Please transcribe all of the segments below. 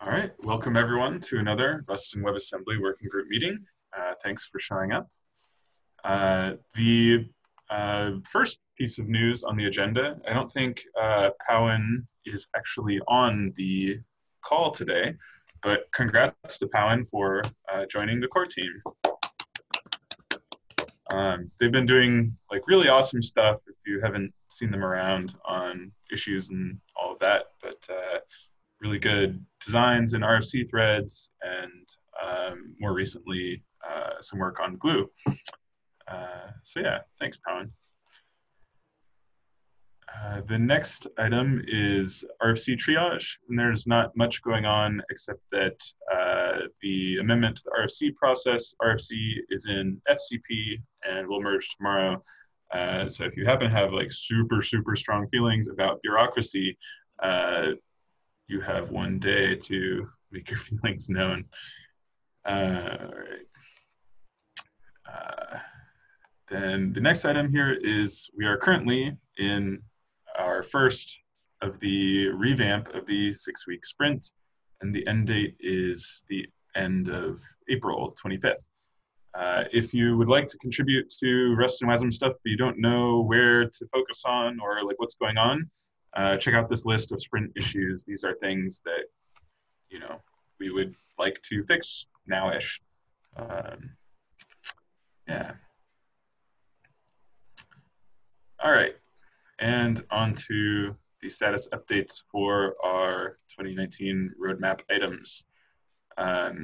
All right, welcome everyone to another Rust and WebAssembly working group meeting. Thanks for showing up. The first piece of news on the agenda, I don't think Powen is actually on the call today, but congrats to Powen for joining the core team. They've been doing like really awesome stuff if you haven't seen them around on issues and all of that, but really good designs in RFC threads, and more recently, some work on glue. So yeah, thanks, Powen. The next item is RFC triage, and there's not much going on except that the amendment to the RFC process, RFC is in FCP and will merge tomorrow. So if you happen to have like super strong feelings about bureaucracy, you have one day to make your feelings known. All right. Then the next item here is we are currently in our first of the revamp of the 6-week sprint, and the end date is the end of April 25th. If you would like to contribute to Rust and WASM stuff, but you don't know where to focus on or like what's going on, check out this list of sprint issues. These are things that, you know, we would like to fix now-ish. Yeah. All right, and on to the status updates for our 2019 roadmap items. I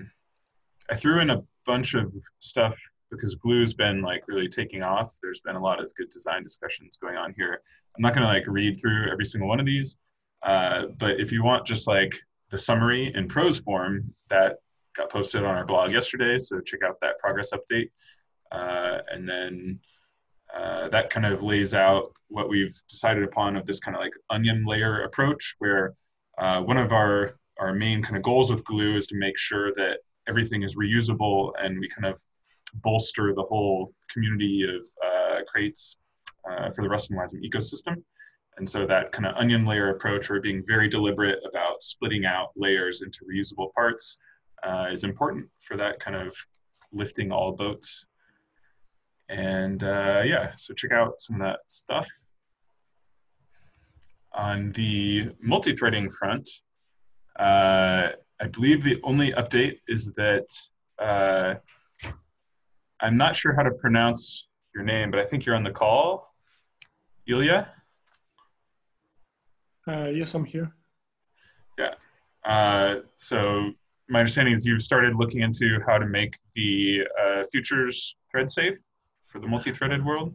threw in a bunch of stuff because Glue's been like really taking off. There's been a lot of good design discussions going on here. I'm not gonna like read through every single one of these, but if you want just like the summary in prose form, that got posted on our blog yesterday, so check out that progress update. And then that kind of lays out what we've decided upon of this kind of like onion layer approach, where one of our main kind of goals with Glue is to make sure that everything is reusable, and we kind of bolster the whole community of crates for the Rust and WASM ecosystem. And so that kind of onion layer approach, where being very deliberate about splitting out layers into reusable parts, is important for that kind of lifting all boats. And yeah, so check out some of that stuff. On the multi-threading front, I believe the only update is that I'm not sure how to pronounce your name, but I think you're on the call, Ilya? Yes, I'm here. Yeah. So my understanding is you've started looking into how to make the futures thread safe for the multi-threaded world?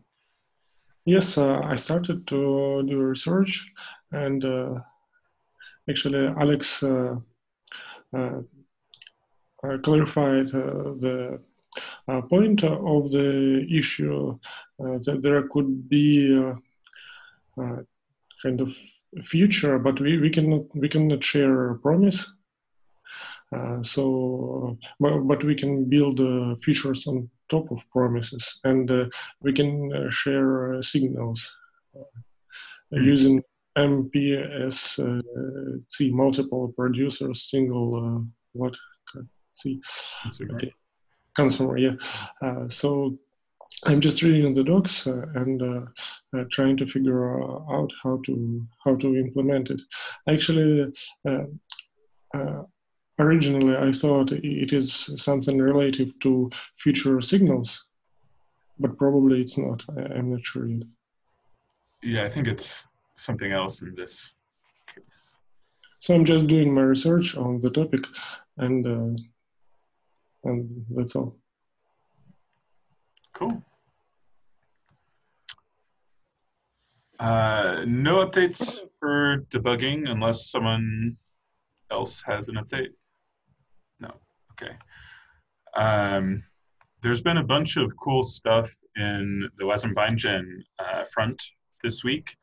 Yes, I started to do research, and actually Alex clarified the point of the issue, that there could be kind of future, but we cannot share promise. But we can build features on top of promises, and we can share signals using MPSC, multiple producers, single what? See, okay, consumer, yeah. So I'm just reading the docs and trying to figure out how to implement it. Actually. Originally, I thought it is something relative to future signals, but probably it's not. I'm not sure yet. Yeah, I think it's something else in this case. So I'm just doing my research on the topic, and that's all. Cool. No updates for debugging unless someone else has an update. No, okay. There's been a bunch of cool stuff in the WASM BindGen front this week.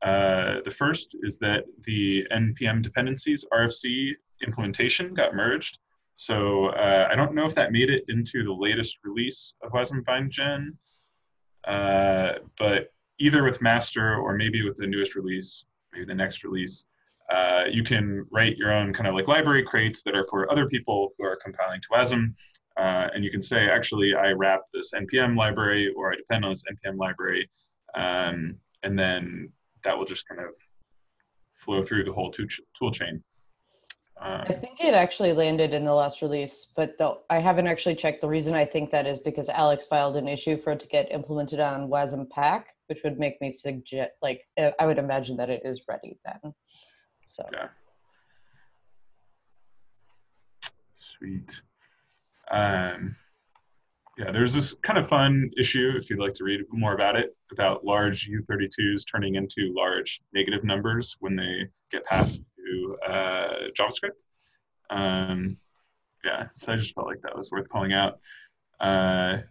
The first is that the NPM dependencies RFC implementation got merged. So I don't know if that made it into the latest release of WASM BindGen, but either with master or maybe with the newest release, maybe the next release, You can write your own kind of like library crates that are for other people who are compiling to WASM. And you can say, actually, I wrap this NPM library or I depend on this NPM library. And then that will just kind of flow through the whole tool chain. I think it actually landed in the last release, but I haven't actually checked. The reason I think that is because Alex filed an issue for it to get implemented on Westpac, which would make me suggest, like, I would imagine that it is ready then. So. Yeah. Sweet. Yeah, there's this kind of fun issue, if you'd like to read more about it, about large U32s turning into large negative numbers when they get passed to JavaScript. Yeah, so I just felt like that was worth calling out. The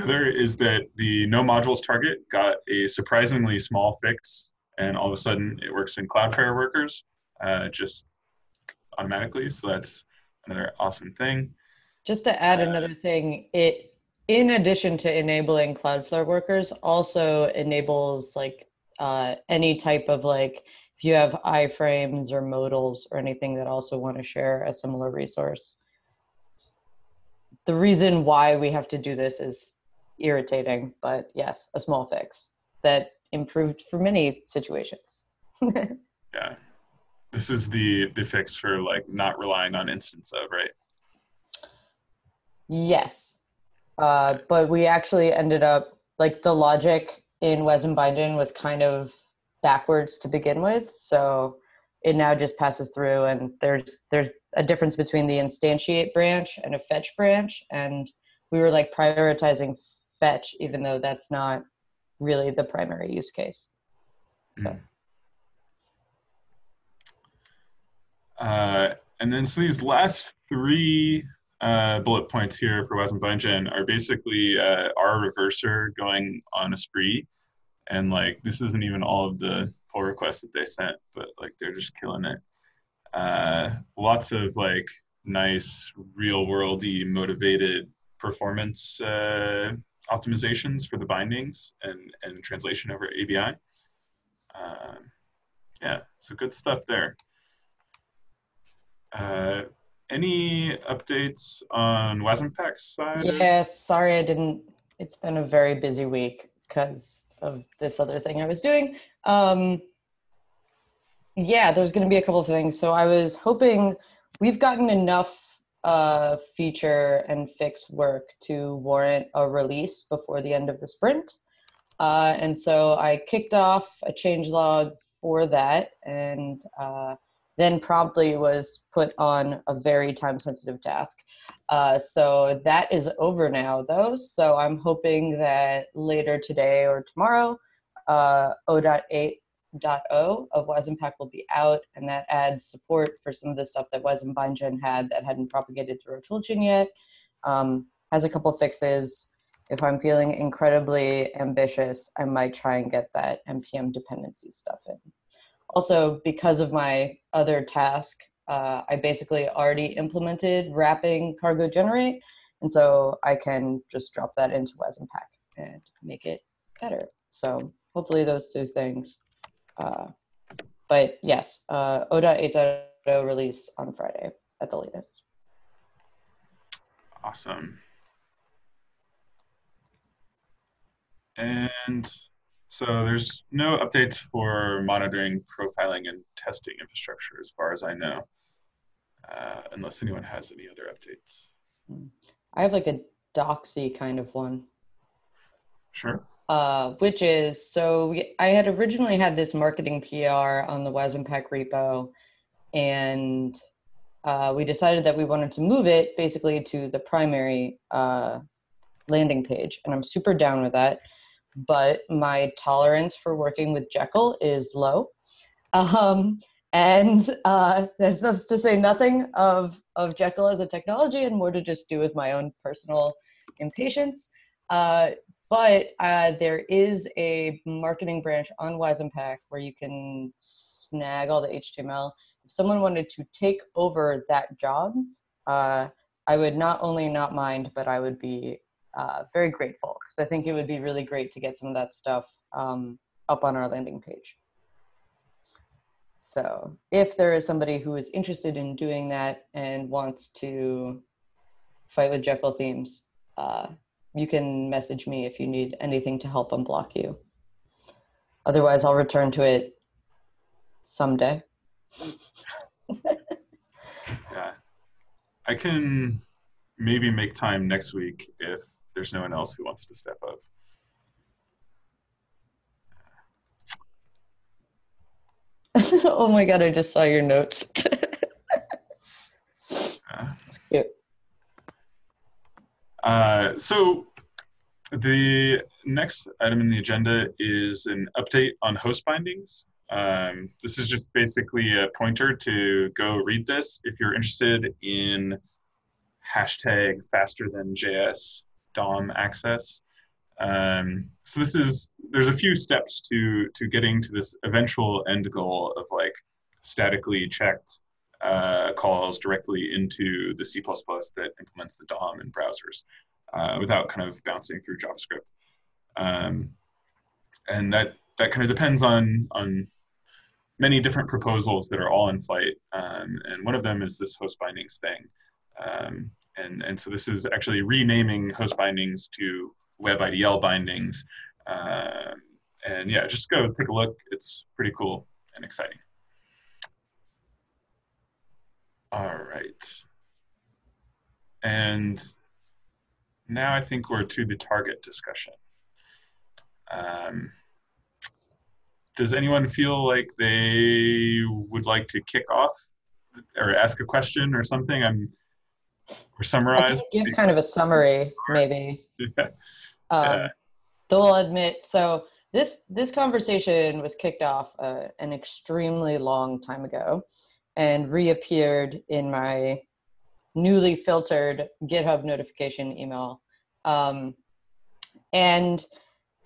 other is that the NoModules target got a surprisingly small fix, and all of a sudden it works in Cloudflare workers just automatically. So that's another awesome thing. Just to add another thing, it, in addition to enabling Cloudflare workers, also enables like any type of like, if you have iframes or modals or anything that also want to share a similar resource. The reason why we have to do this is irritating, but yes, a small fix that improved for many situations. Yeah. This is the fix for like not relying on instance of, right? Yes. But we actually ended up, like the logic in WebAssembly was kind of backwards to begin with. So it now just passes through, and there's a difference between the instantiate branch and a fetch branch. And we were like prioritizing fetch, even though that's not really the primary use case. So. And then so these last three bullet points here for WASM Bindgen are basically our reverser going on a spree. And like, this isn't even all of the pull requests that they sent, but like, they're just killing it. Lots of like nice real worldy motivated performance optimizations for the bindings and translation over ABI. Yeah, so good stuff there. Any updates on Westpac's side? Yes, sorry I didn't. It's been a very busy week because of this other thing I was doing. Yeah, there's going to be a couple of things. So I was hoping we've gotten enough feature and fix work to warrant a release before the end of the sprint. And so I kicked off a changelog for that, and then promptly was put on a very time-sensitive task. So that is over now, though. So I'm hoping that later today or tomorrow, 0.8.0 of Westpac will be out, and that adds support for some of the stuff that Bindgen had that hadn't propagated through our toolchain yet. Has a couple fixes. If I'm feeling incredibly ambitious, I might try and get that NPM dependency stuff in. Also, because of my other task, I basically already implemented wrapping cargo generate, and so I can just drop that into Westpac and make it better. So hopefully those two things. But yes, 0.8.0 release on Friday at the latest. Awesome. And so there's no updates for monitoring, profiling, and testing infrastructure as far as I know, unless anyone has any other updates. I have like a doxy kind of one. Sure. Which is, so I had originally had this marketing PR on the Westpac repo, and we decided that we wanted to move it basically to the primary landing page, and I'm super down with that. But my tolerance for working with Jekyll is low. And that's to say nothing of Jekyll as a technology, and more to just do with my own personal impatience. But there is a marketing branch on Westpac where you can snag all the HTML. If someone wanted to take over that job, I would not only not mind, but I would be very grateful, because I think it would be really great to get some of that stuff up on our landing page. So if there is somebody who is interested in doing that and wants to fight with Jekyll themes, you can message me if you need anything to help unblock you. Otherwise, I'll return to it someday. Yeah, I can maybe make time next week if there's no one else who wants to step up. Oh my God, I just saw your notes. That's cute. So the next item in the agenda is an update on host bindings. This is just basically a pointer to go read this if you're interested in hashtag faster than JS DOM access. So there's a few steps to getting to this eventual end goal of like statically checked calls directly into the C++ that implements the DOM in browsers without kind of bouncing through JavaScript. And that kind of depends on many different proposals that are all in flight. And one of them is this host bindings thing. And so this is actually renaming host bindings to WebIDL bindings. And yeah, just go take a look. It's pretty cool and exciting. All right. And now I think we're to the target discussion. Does anyone feel like they would like to kick off or ask a question or something? Or summarize? I can give kind of a summary, maybe. Yeah. Though I'll admit, so this conversation was kicked off an extremely long time ago and reappeared in my newly filtered GitHub notification email. And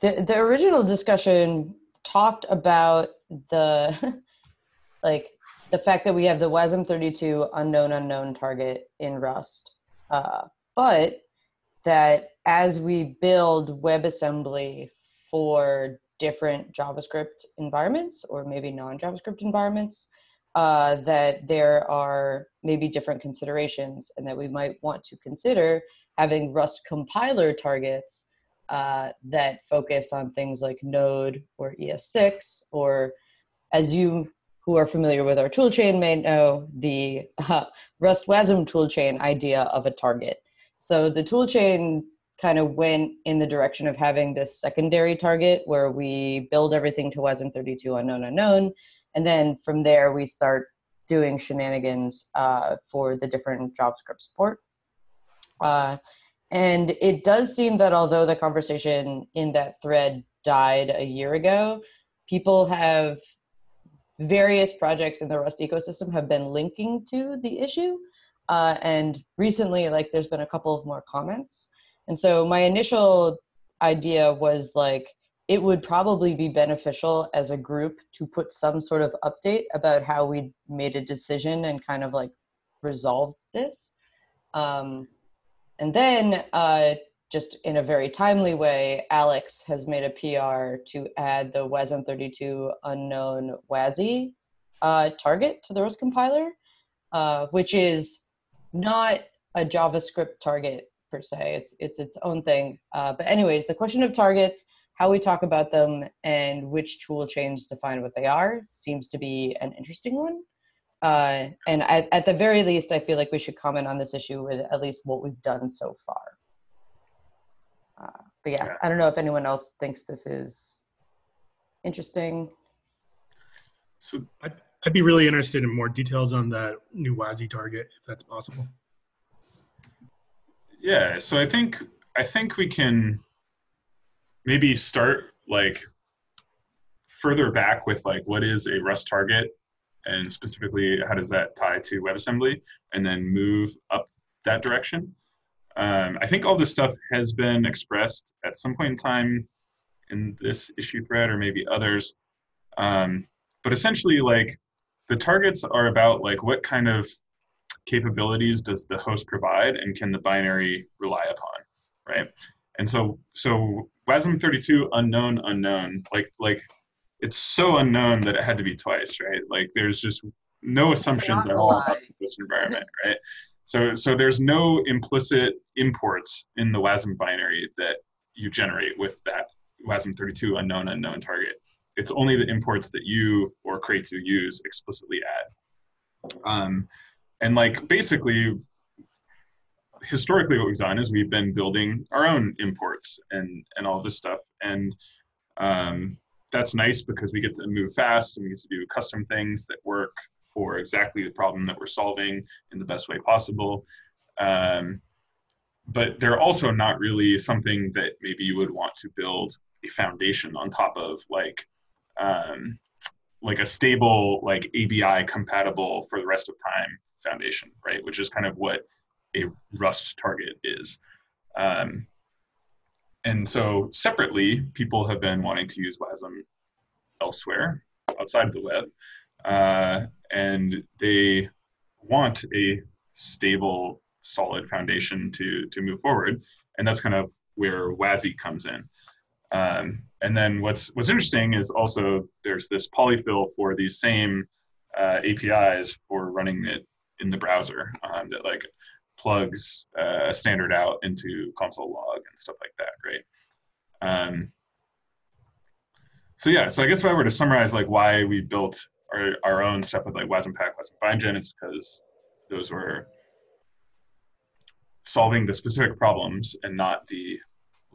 the original discussion talked about the the fact that we have the WASM32 unknown target in Rust, but that as we build WebAssembly for different JavaScript environments or maybe non-JavaScript environments, that there are maybe different considerations and that we might want to consider having Rust compiler targets that focus on things like Node or ES6, or as you who are familiar with our toolchain may know, the Rust WASM toolchain idea of a target. So the toolchain kind of went in the direction of having this secondary target where we build everything to WASM32 unknown, and then from there we start doing shenanigans for the different JavaScript support. And it does seem that although the conversation in that thread died a year ago, people have various projects in the Rust ecosystem have been linking to the issue. And recently, there's been a couple of more comments. And so my initial idea was it would probably be beneficial as a group to put some sort of update about how we made a decision and kind of resolved this. And then just in a very timely way, Alex has made a PR to add the WASM32 unknown WASI target to the Rust compiler, which is not a JavaScript target per se. It's its own thing. But anyways, the question of targets, how we talk about them, and which tool chains define what they are seems to be an interesting one. And at the very least, I feel like we should comment on this issue with at least what we've done so far. But yeah, I don't know if anyone else thinks this is interesting. So I'd be really interested in more details on that new WASI target, if that's possible. Yeah, so I think we can maybe start further back with what is a Rust target, and specifically how does that tie to WebAssembly, and then move up that direction. I think all this stuff has been expressed at some point in time in this issue thread or maybe others. But essentially, the targets are about what kind of capabilities does the host provide and can the binary rely upon, right? And so WASM32 unknown, it's so unknown that it had to be twice, right? Like there's just no assumptions Not at gonna all about lie. this environment, right? So there's no implicit imports in the WASM binary that you generate with that WASM32 unknown target. It's only the imports that you or Cray2 use explicitly add. And like basically, historically what we've done is we've been building our own imports and all this stuff. And that's nice because we get to move fast and we get to do custom things that work for exactly the problem that we're solving in the best way possible. But they're also not really something that maybe you would want to build a foundation on top of, like a stable, like ABI compatible for the rest of time foundation, right? Which is kind of what a Rust target is. And so separately, people have been wanting to use WASM elsewhere outside of the web. And they want a stable, solid foundation to move forward. And that's kind of where WASI comes in. And then what's interesting is also there's this polyfill for these same APIs for running it in the browser that like plugs standard out into console log and stuff like that, right? So yeah, so I guess if I were to summarize like why we built our own stuff with like Westpac, WasmBindgen, it's because those were solving the specific problems and not the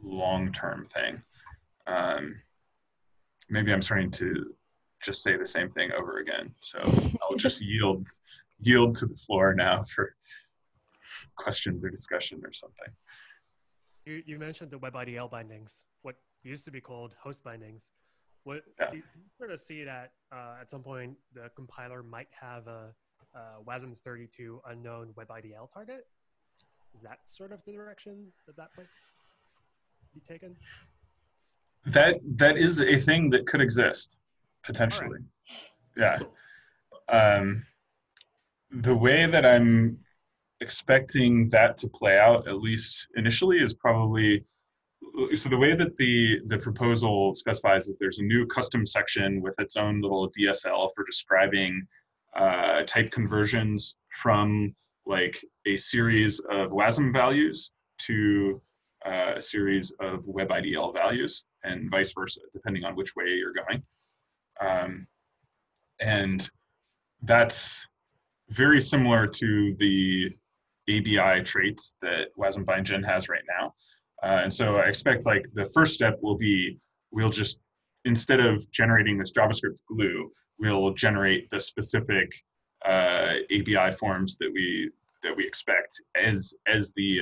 long-term thing. Maybe I'm starting to just say the same thing over again. So I'll just yield to the floor now for questions or discussion or something. You mentioned the WebIDL bindings, what used to be called host bindings. What Yeah. do you sort of see that at some point the compiler might have a WASM32 unknown WebIDL target? Is that sort of the direction that might be taken? That is a thing that could exist potentially. Right. Yeah. The way that I'm expecting that to play out, at least initially, is probably so the way that the proposal specifies is there's a new custom section with its own little DSL for describing type conversions from like a series of WASM values to a series of WebIDL values and vice versa, depending on which way you're going. And that's very similar to the ABI traits that WasmBindgen has right now. And so I expect like the first step will be, we'll just, instead of generating this JavaScript glue, we'll generate the specific ABI forms that we expect as the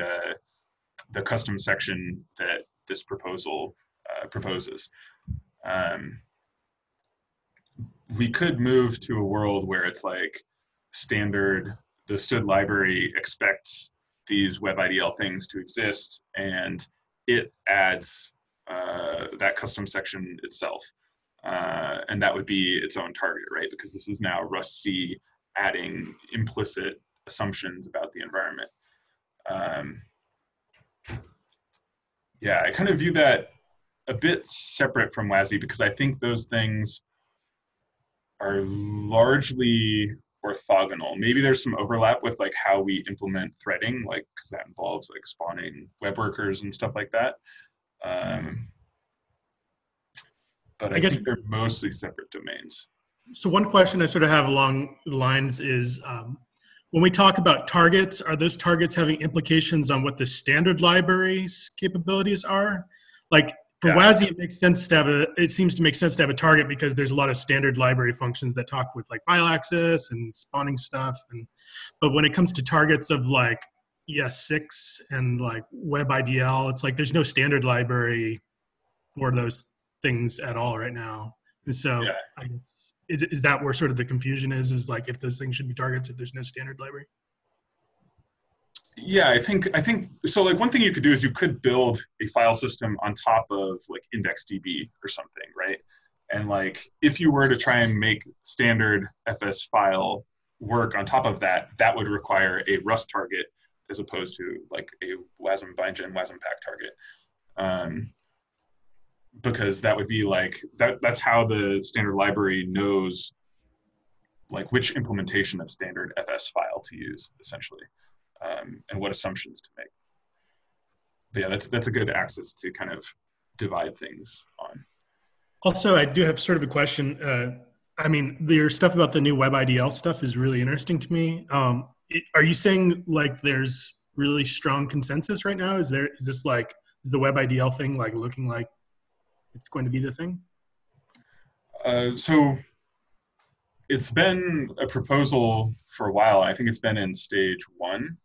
custom section that this proposal proposes. We could move to a world where it's like standard, the std library expects these WebIDL things to exist, and it adds that custom section itself. And that would be its own target, right? Because this is now Rust-C adding implicit assumptions about the environment. Yeah, I kind of view that a bit separate from WASI because I think those things are largely orthogonal. Maybe there's some overlap with like how we implement threading, like because that involves like spawning web workers and stuff like that. But I think they're mostly separate domains. So one question I sort of have along the lines is, when we talk about targets, are those targets having implications on what the standard library's capabilities are? Like for WASI, it makes sense to have it seems to make sense to have a target because there's a lot of standard library functions that talk with like file access and spawning stuff. But when it comes to targets of like ES6 and like WebIDL, it's like there's no standard library for those things at all right now. And so I guess, is that where sort of the confusion is like if those things should be targets if there's no standard library? Yeah, I think so. Like one thing you could do is you could build a file system on top of like IndexedDB or something, right? And like if you were to try and make standard FS file work on top of that, that would require a Rust target as opposed to like a WasmBindgen, WasmPack target. because that would be like, that's how the standard library knows like which implementation of standard FS file to use, essentially, and what assumptions to make. But yeah, that's a good axis to kind of divide things on. Also, I do have sort of a question. I mean, your stuff about the new WebIDL stuff is really interesting to me. Are you saying like there's really strong consensus right now? Is the WebIDL thing like looking like it's going to be the thing? So it's been a proposal for a while. I think it's been in stage 1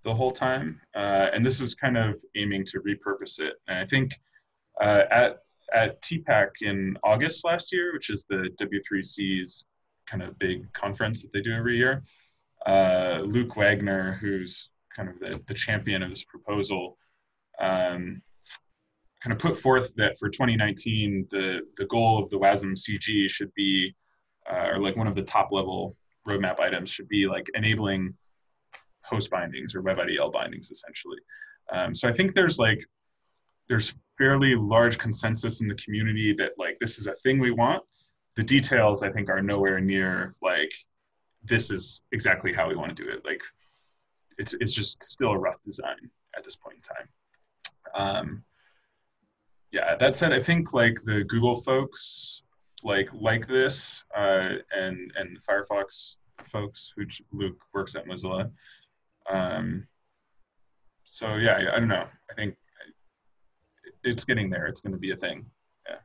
the whole time, and this is kind of aiming to repurpose it. And I think at TPAC in August last year, which is the W3C's kind of big conference that they do every year, Luke Wagner, who's kind of the champion of this proposal, kind of put forth that for 2019, the goal of the WASM CG should be, or like one of the top level roadmap items should be like enabling host bindings or WebIDL bindings, essentially. So I think there's fairly large consensus in the community that like this is a thing we want. The details I think are nowhere near like this is exactly how we want to do it. Like it's just still a rough design at this point in time. Yeah, that said, I think like the Google folks like this, and the Firefox folks who Luke works at Mozilla. So yeah, I don't know. I think it's getting there. It's going to be a thing. Yeah.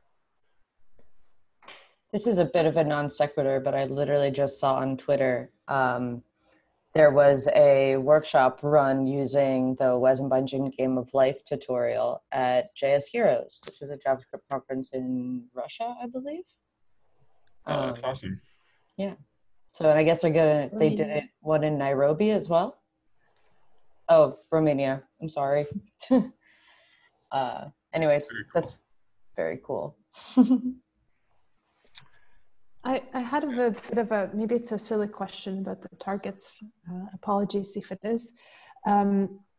This is a bit of a non sequitur, but I literally just saw on Twitter there was a workshop run using the WebAssembly Game of Life tutorial at JS Heroes, which is a JavaScript conference in Russia, I believe. Oh, that's awesome. Yeah. So I guess they did it one in Nairobi as well. Oh, Romania. I'm sorry. Anyways, Very cool. That's very cool. I had a bit of a, maybe it's a silly question about the targets. Apologies if it is.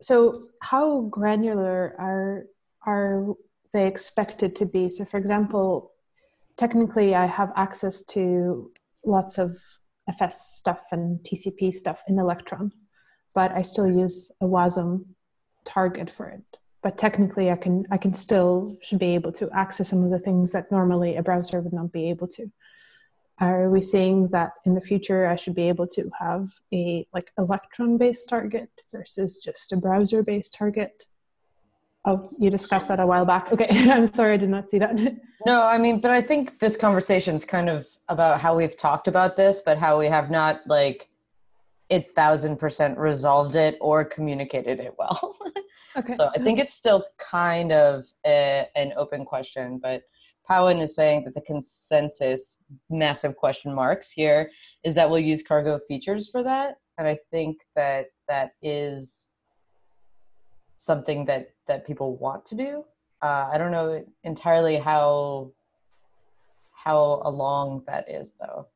So how granular are they expected to be? So for example, technically I have access to lots of FS stuff and TCP stuff in Electron, but I still use a WASM target for it. But technically I should be able to access some of the things that normally a browser would not be able to. Are we seeing that in the future I should be able to have a like Electron-based target versus just a browser-based target? Oh, you discussed that a while back. Okay, I'm sorry, I did not see that. No, I mean, but I think this conversation is kind of about how we've talked about this, but how we have not like 1,000% resolved it or communicated it well. Okay. So I think it's still kind of an open question, but Powen is saying that the consensus, massive question marks here, is that we'll use cargo features for that. And I think that that is something that people want to do. I don't know entirely how along that is though.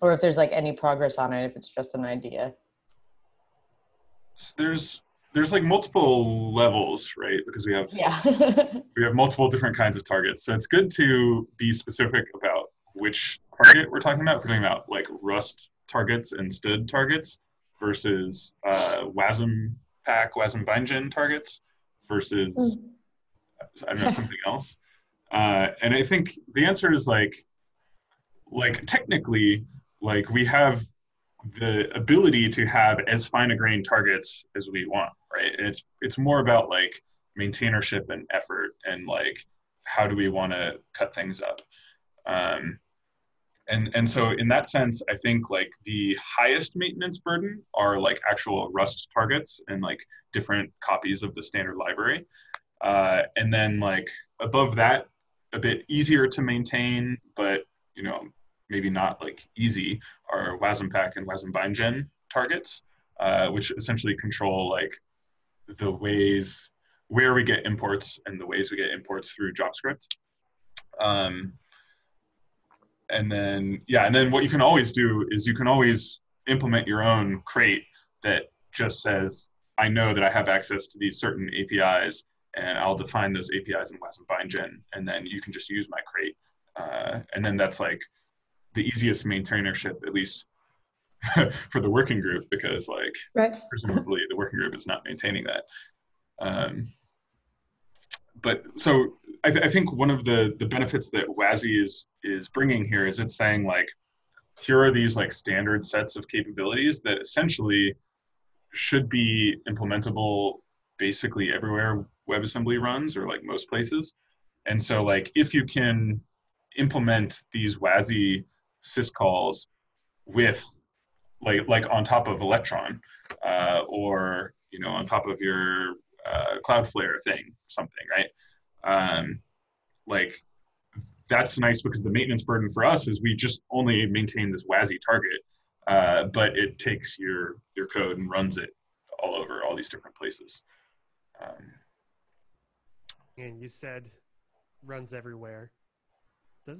Or if there's like any progress on it, if it's just an idea. There's like multiple levels, right? Because we have we have multiple different kinds of targets. So it's good to be specific about which target we're talking about. If we're talking about like Rust targets and STD targets versus WASM pack, WASM bindgen targets versus I don't know, something else. And I think the answer is like technically, like we have the ability to have as fine a grained targets as we want, right? And it's more about like maintainership and effort and like how do we want to cut things up. And so in that sense, I think like the highest maintenance burden are like actual Rust targets and like different copies of the standard library. And then like above that, a bit easier to maintain, but you know, maybe not like easy, are WASM pack and WASM bindgen targets, which essentially control like the ways where we get imports and the ways we get imports through JavaScript. And then what you can always do is you can always implement your own crate that just says, I know that I have access to these certain APIs and I'll define those APIs in WASM bindgen, and then you can just use my crate. And then that's like the easiest maintainership, at least for the working group, because like presumably the working group is not maintaining that. But so I think one of the benefits that WASI is bringing here is it's saying like, here are these like standard sets of capabilities that essentially should be implementable basically everywhere WebAssembly runs, or like most places. And so like if you can implement these WASI syscalls with like on top of Electron, or on top of your Cloudflare thing, something, right? Like that's nice, because the maintenance burden for us is we just only maintain this WASI target, but it takes your code and runs it all over all these different places. And you said runs everywhere. Did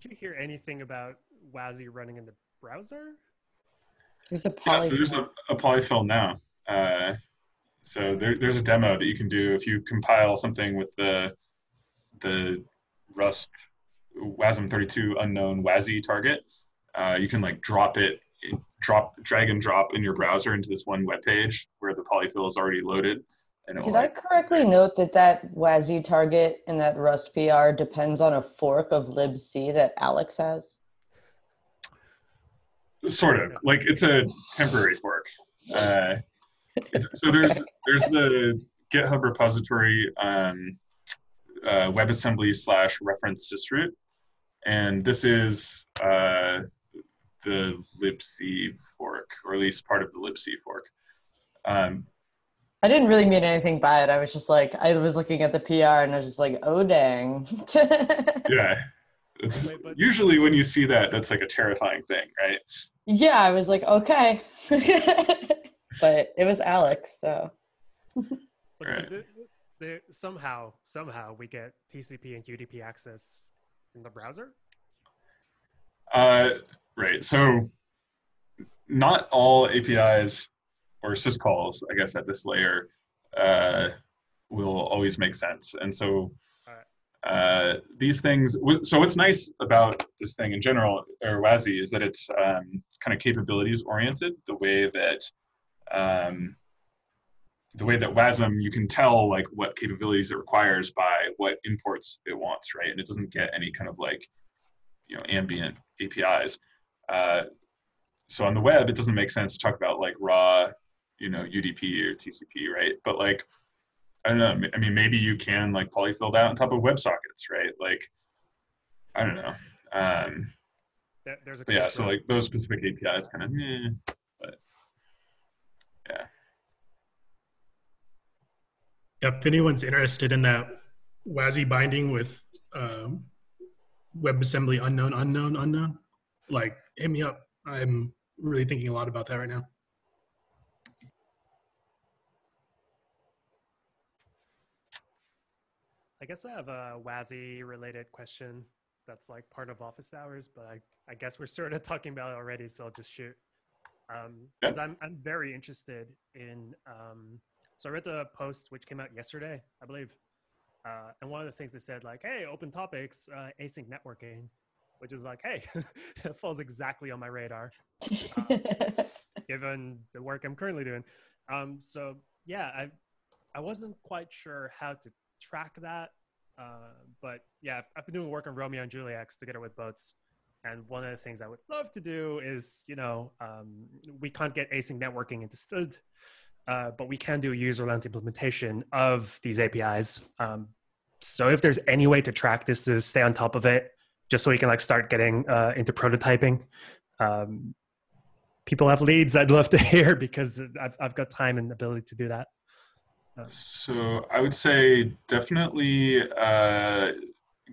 you hear anything about WASI running in the browser? There's a polyfill. Yeah, so there's a polyfill now. So there's a demo that you can do if you compile something with the Rust WASM32 unknown WASI target. You can like drag and drop in your browser into this one web page where the polyfill is already loaded. And did I correctly note that WASI target in that Rust PR depends on a fork of libc that Alex has? Sort of, like it's a temporary fork. So there's the GitHub repository WebAssembly/reference sysroot, and this is the libc fork, or at least part of the libc fork. I didn't really mean anything by it. I was just like, I was looking at the PR and I was just like, oh dang. Yeah. Usually when you see that, that's like a terrifying thing, right? Yeah, I was like, okay. But it was Alex, so. Right. So somehow we get TCP and UDP access in the browser? Right. So not all APIs or syscalls, I guess, at this layer will always make sense. And so these things, so what's nice about this thing in general, or WASI, is that it's kind of capabilities oriented. The way that WASM, you can tell like what capabilities it requires by what imports it wants, right? And it doesn't get any kind of like, ambient APIs. So on the web, it doesn't make sense to talk about like raw, UDP or TCP, right? But like, I don't know. I mean, maybe you can like polyfill that on top of WebSockets, right? Like, I don't know. Yeah. So like those specific APIs kind of, but yeah. If anyone's interested in that WASI binding with WebAssembly unknown, like hit me up. I'm really thinking a lot about that right now. I guess I have a WASI related question that's like part of office hours, but I guess we're sort of talking about it already, so I'll just shoot. Because I'm very interested in, so I read the post which came out yesterday, I believe. And one of the things they said like, hey, open topics, async networking, which is like, hey, it falls exactly on my radar, given the work I'm currently doing. So yeah, I wasn't quite sure how to track that, but yeah, I've been doing work on Romeo and Juliet together with boats, and one of the things I would love to do is, we can't get async networking into STUD, but we can do user-lent implementation of these APIs. So if there's any way to track this, to stay on top of it, just so we can like start getting into prototyping. People have leads I'd love to hear, because I've got time and ability to do that. So I would say definitely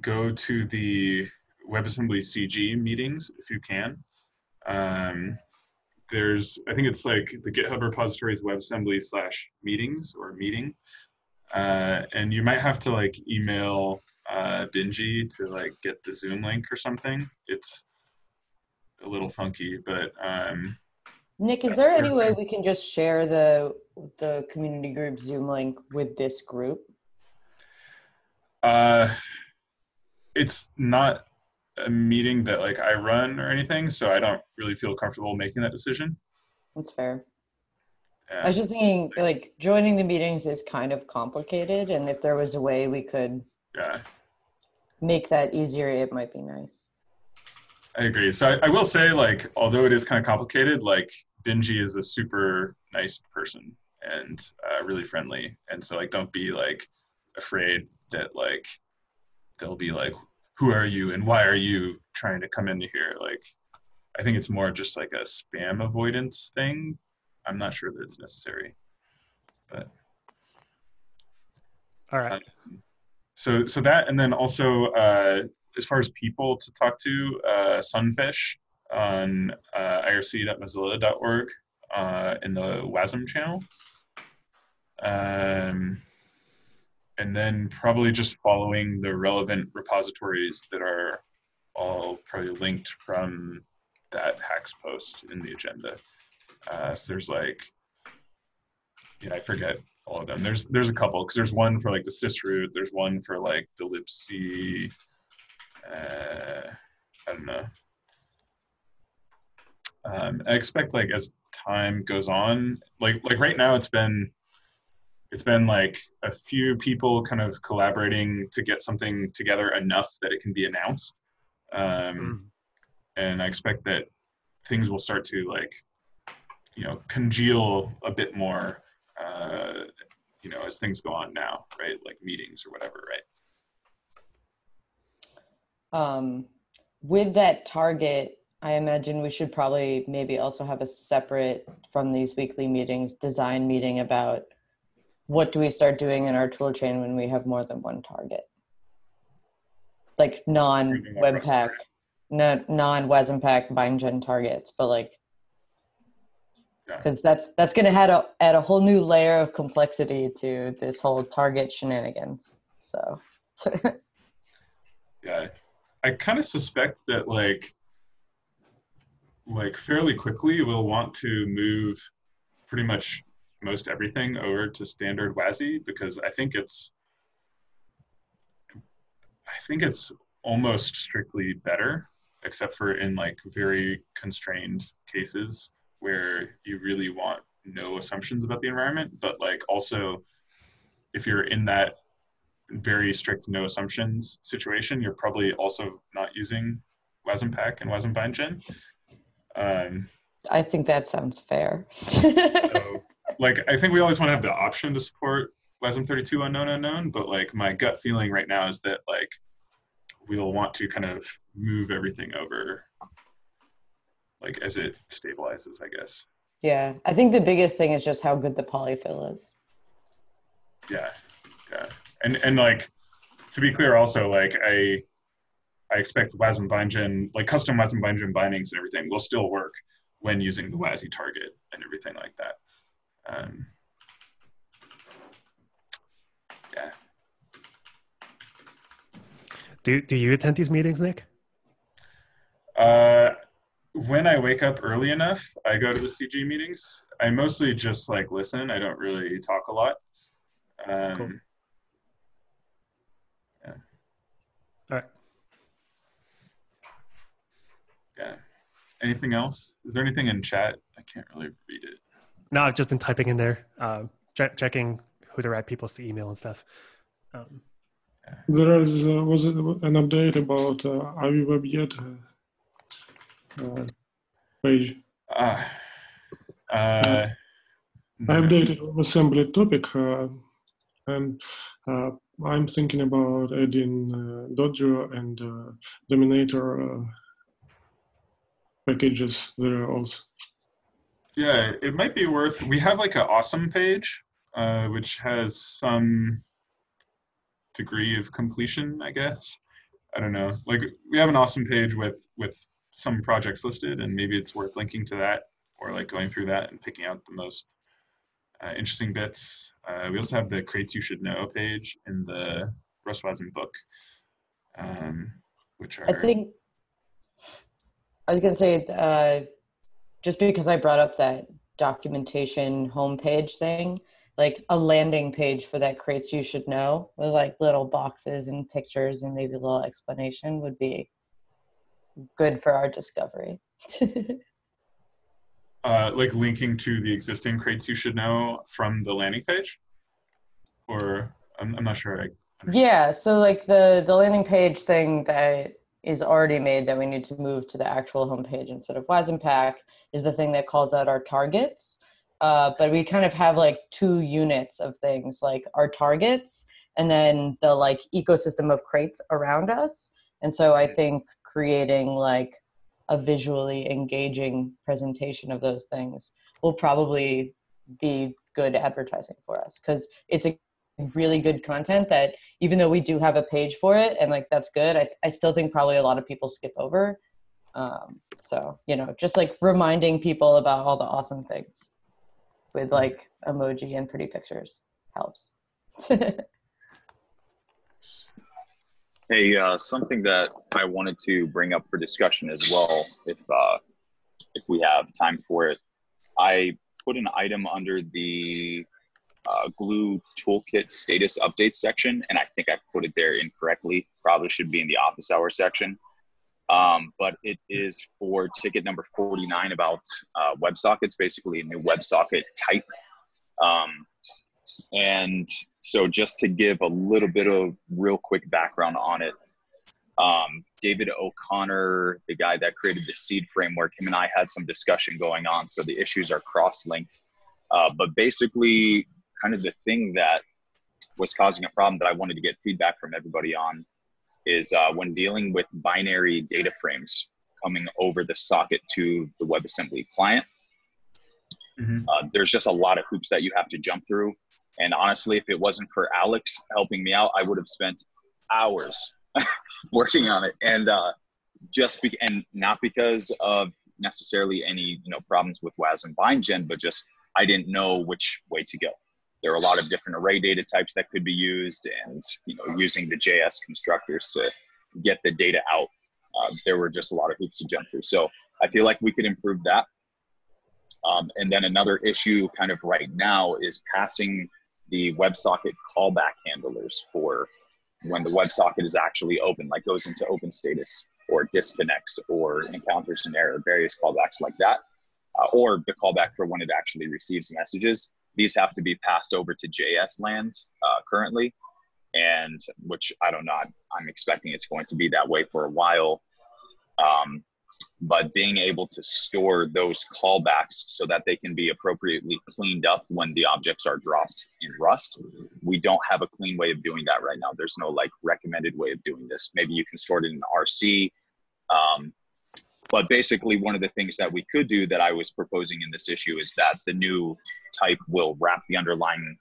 go to the WebAssembly CG meetings if you can. I think it's like the GitHub repository is WebAssembly/meetings or meeting. And you might have to like email Benji to like get the Zoom link or something. It's a little funky, but Nick, is there any way we can just share the community group Zoom link with this group? Uh, it's not a meeting that like I run or anything, so I don't really feel comfortable making that decision. That's fair. I Yeah, was just thinking, like, joining the meetings is kind of complicated, and if there was a way we could yeah, make that easier, it might be nice. I agree. So I will say, like, although it is kind of complicated, like Benji is a super nice person and really friendly, and so like don't be like afraid that like they'll be like, "Who are you and why are you trying to come into here?" Like, I think it's more just like a spam avoidance thing. I'm not sure that it's necessary, but All right. um, so that, and then also as far as people to talk to, Sunfish on irc.mozilla.org in the WASM channel, um, and then probably just following the relevant repositories that are all probably linked from that hacks post in the agenda. So there's like, yeah, I forget all of them. There's a couple because there's one for like the sysroot. There's one for like the libc. I don't know. I expect like as time goes on, like right now it's been like a few people kind of collaborating to get something together enough that it can be announced. Um, and I expect that things will start to like, congeal a bit more, as things go on now, right? Like meetings or whatever, right? With that target, I imagine we should probably maybe also have a separate from these weekly meetings design meeting about what do we start doing in our tool chain when we have more than one target, like non-Webpack, non-WasmPack BindGen targets, but like, because that's going to add a whole new layer of complexity to this whole target shenanigans. So, Yeah, I kind of suspect that like fairly quickly we'll want to move pretty much most everything over to standard WASI because I think it's almost strictly better, except for in like very constrained cases where you really want no assumptions about the environment. But like also, if you're in that very strict no assumptions situation, you're probably also not using WasmPack and WasmBindGen. I think that sounds fair. So, like, I think we always want to have the option to support WASM32 unknown, but like my gut feeling right now is that like we'll want to kind of move everything over like as it stabilizes, I guess. Yeah, I think the biggest thing is just how good the polyfill is. Yeah, yeah, and like to be clear, also like I expect WASM bindgen, like custom WASM bindgen bindings and everything will still work when using the WASI target and everything like that. Yeah. Do you attend these meetings, Nick? When I wake up early enough, I go to the CG meetings. I mostly just like listen. I don't really talk a lot. Cool. Yeah. All right. Yeah. Anything else? Is there anything in chat? I can't really read it. No, I've just been typing in there, checking who the right people to email and stuff. There is was it an update about IVWeb yet page. I updated WebAssembly topic, and I'm thinking about adding Dodger and Dominator packages there also. Yeah, it might be worth. We have like an awesome page, which has some degree of completion, I guess. I don't know. Like we have an awesome page with some projects listed, and maybe it's worth linking to that or like going through that and picking out the most interesting bits. We also have the crates you should know page in the Rust-Wasm book, which are. I think I was going to say, just because I brought up that documentation homepage thing, like a landing page for that crates you should know with like little boxes and pictures and maybe a little explanation would be good for our discovery. Like linking to the existing crates you should know from the landing page? Or I'm not sure I understand. Yeah, so like the landing page thing that is already made that we need to move to the actual homepage instead of Webpack is the thing that calls out our targets. But we kind of have like two units of things, like our targets and then the like ecosystem of crates around us. And so I think creating like a visually engaging presentation of those things will probably be good advertising for us, because it's a really good content that even though we do have a page for it and like that's good, I still think probably a lot of people skip over. So, you know, just like reminding people about all the awesome things with like emoji and pretty pictures helps. Hey, something that I wanted to bring up for discussion as well, if we have time for it. I put an item under the Glue Toolkit status update section, and I think I put it there incorrectly. Probably should be in the office hour section. But it is for ticket number 49 about WebSockets, basically a new WebSocket type. And so just to give a little bit of real quick background on it, David O'Connor, the guy that created the seed framework, him and I had some discussion going on. So the issues are cross-linked. But basically, kind of the thing that was causing a problem that I wanted to get feedback from everybody on is when dealing with binary data frames coming over the socket to the WebAssembly client. There's just a lot of hoops that you have to jump through. And honestly, if it wasn't for Alex helping me out, I would have spent hours working on it. And and not because of necessarily any problems with WAS and BindGen, but just I didn't know which way to go. There are a lot of different array data types that could be used, and using the JS constructors to get the data out. There were just a lot of hoops to jump through. So I feel like we could improve that. And then another issue kind of right now is passing the WebSocket callback handlers for when the WebSocket is actually open, like goes into open status or disconnects or encounters an error, various callbacks like that, or the callback for when it actually receives messages. These have to be passed over to JS land currently, and which I don't know, I'm expecting it's going to be that way for a while. But being able to store those callbacks so that they can be appropriately cleaned up when the objects are dropped in Rust. We don't have a clean way of doing that right now. There's no like recommended way of doing this. Maybe you can store it in RC. But basically one of the things that we could do that I was proposing in this issue is that the new type will wrap the underlying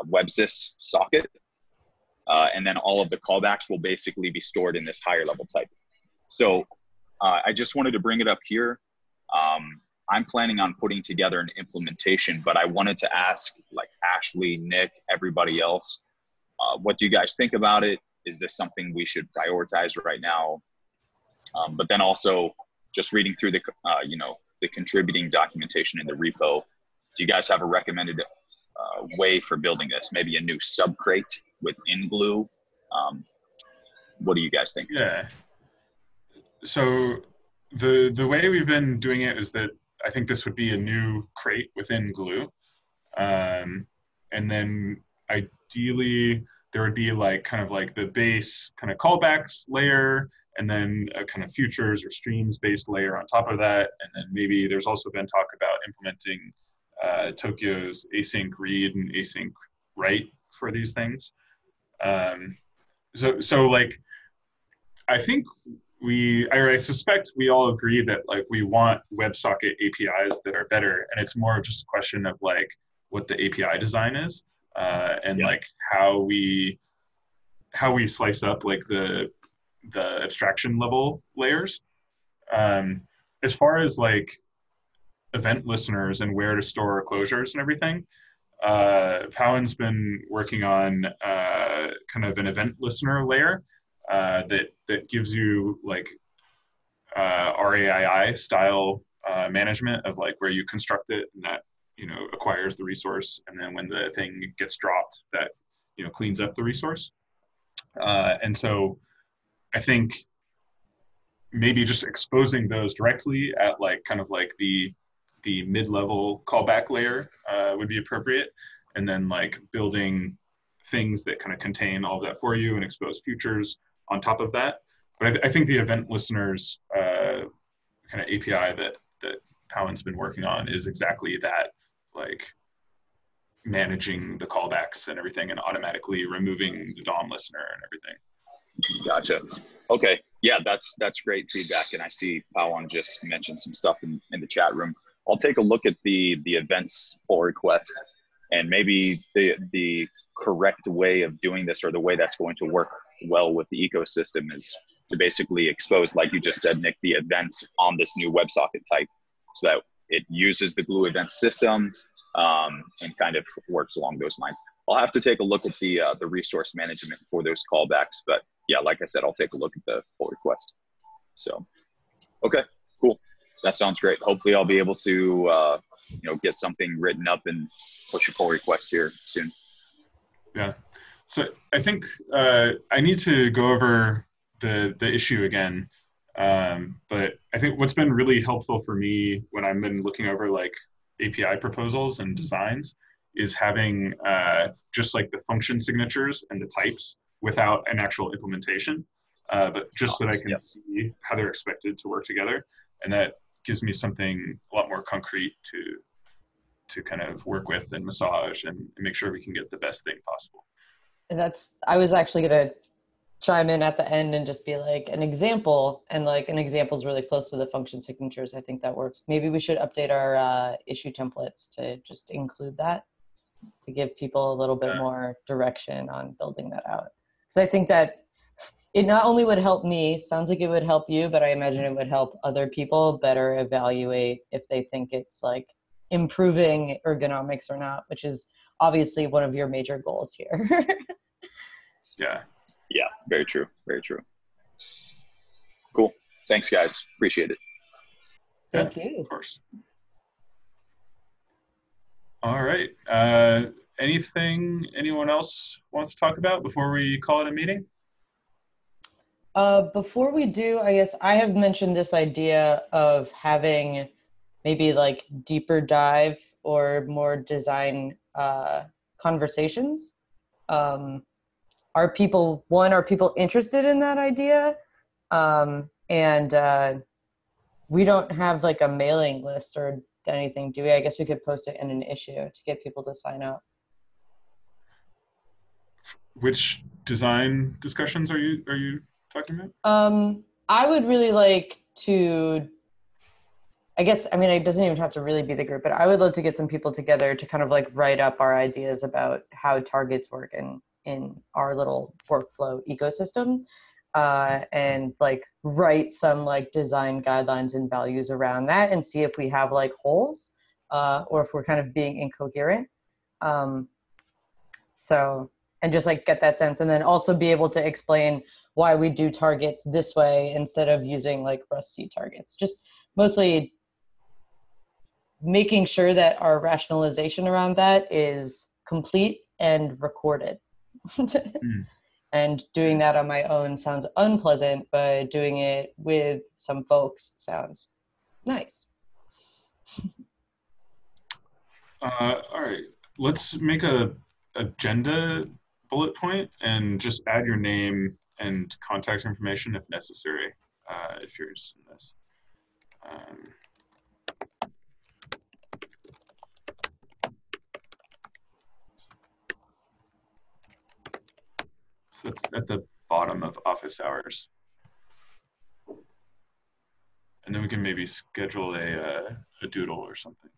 WebSys socket. And then all of the callbacks will basically be stored in this higher level type. So I just wanted to bring it up here. I'm planning on putting together an implementation, but I wanted to ask like Ashley, Nick, everybody else, what do you guys think about it? Is this something we should prioritize right now? But then also just reading through the, the contributing documentation in the repo, do you guys have a recommended way for building this? Maybe a new subcrate within Glue? What do you guys think? Yeah. So the way we've been doing it is that I think this would be a new crate within Glue. And then ideally there would be like kind of like the base kind of callbacks layer, and then a kind of futures or streams based layer on top of that. And then maybe there's also been talk about implementing Tokyo's async read and async write for these things. So like, I think I suspect we all agree that like we want WebSocket APIs that are better, and it's more of just a question of like what the API design is, and like how we slice up like the abstraction level layers. As far as like event listeners and where to store closures and everything, Powan's been working on kind of an event listener layer that gives you like RAII style management of like where you construct it, and that acquires the resource, and then when the thing gets dropped, that cleans up the resource. And so I think maybe just exposing those directly at kind of the mid-level callback layer would be appropriate, and then building things that kind of contain all of that for you and expose futures on top of that. But I think the event listeners kind of API that Pawan's been working on is exactly that, managing the callbacks and everything and automatically removing the DOM listener and everything. Gotcha. Okay. Yeah, that's great feedback. And I see Pawan just mentioned some stuff in the chat room. I'll take a look at the events pull request, and maybe the correct way of doing this, or the way that's going to work well with the ecosystem, is to basically expose, like you just said, Nick, the events on this new WebSocket type, so that it uses the Glue event system and kind of works along those lines. I'll have to take a look at the resource management for those callbacks, but yeah, like I said, I'll take a look at the pull request. So, okay, cool. That sounds great. Hopefully I'll be able to, get something written up and push a pull request here soon. Yeah. So I think I need to go over the issue again. But I think what's been really helpful for me when I've been looking over API proposals and designs is having just the function signatures and the types without an actual implementation, but just so that I can see how they're expected to work together. And that gives me something a lot more concrete to kind of work with and massage and make sure we can get the best thing possible. I was actually going to chime in at the end and just be an example, and an example is really close to the function signatures. I think that works. Maybe we should update our issue templates to just include that, to give people a little bit more direction on building that out. Because I think that it not only would help me, sounds like it would help you, but I imagine it would help other people better evaluate if they think it's improving ergonomics or not, which is obviously one of your major goals here. Yeah, very true. Very true. Cool. Thanks, guys. Appreciate it. Thank you. Of course. All right. Anything anyone else wants to talk about before we call it a meeting? Before we do, I guess I have mentioned this idea of having maybe deeper dive or more design conversations. Are people interested in that idea? And we don't have a mailing list or anything, do we? I guess we could post it in an issue to get people to sign up. Which design discussions are you talking about? I would really like to, I guess, I mean, it doesn't even have to really be the group, but I would love to get some people together to kind of write up our ideas about how targets work in our little workflow ecosystem, and write some design guidelines and values around that, and see if we have holes, or if we're kind of being incoherent. So, and just get that sense, and then also be able to explain why we do targets this way instead of using Rust C targets. Just mostly making sure that our rationalization around that is complete and recorded. And doing that on my own sounds unpleasant, but doing it with some folks sounds nice. All right, let's make a agenda bullet point and just add your name and contact information if necessary, if you're interested in this. So that's at the bottom of office hours. And then we can maybe schedule a doodle or something.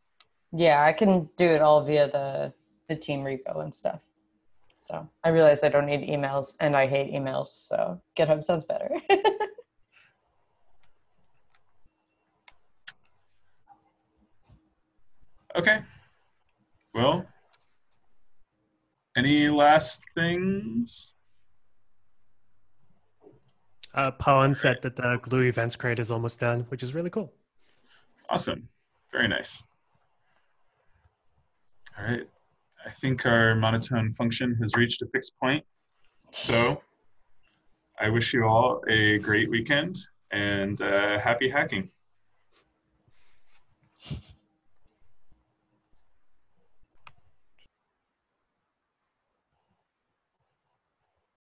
Yeah, I can do it all via the team repo and stuff. So I realized I don't need emails, and I hate emails, so GitHub sounds better. Okay. Well, any last things? Pawan said that the Glue events crate is almost done, which is really cool. Awesome. Very nice. All right. I think our monotone function has reached a fixed point. So I wish you all a great weekend and happy hacking.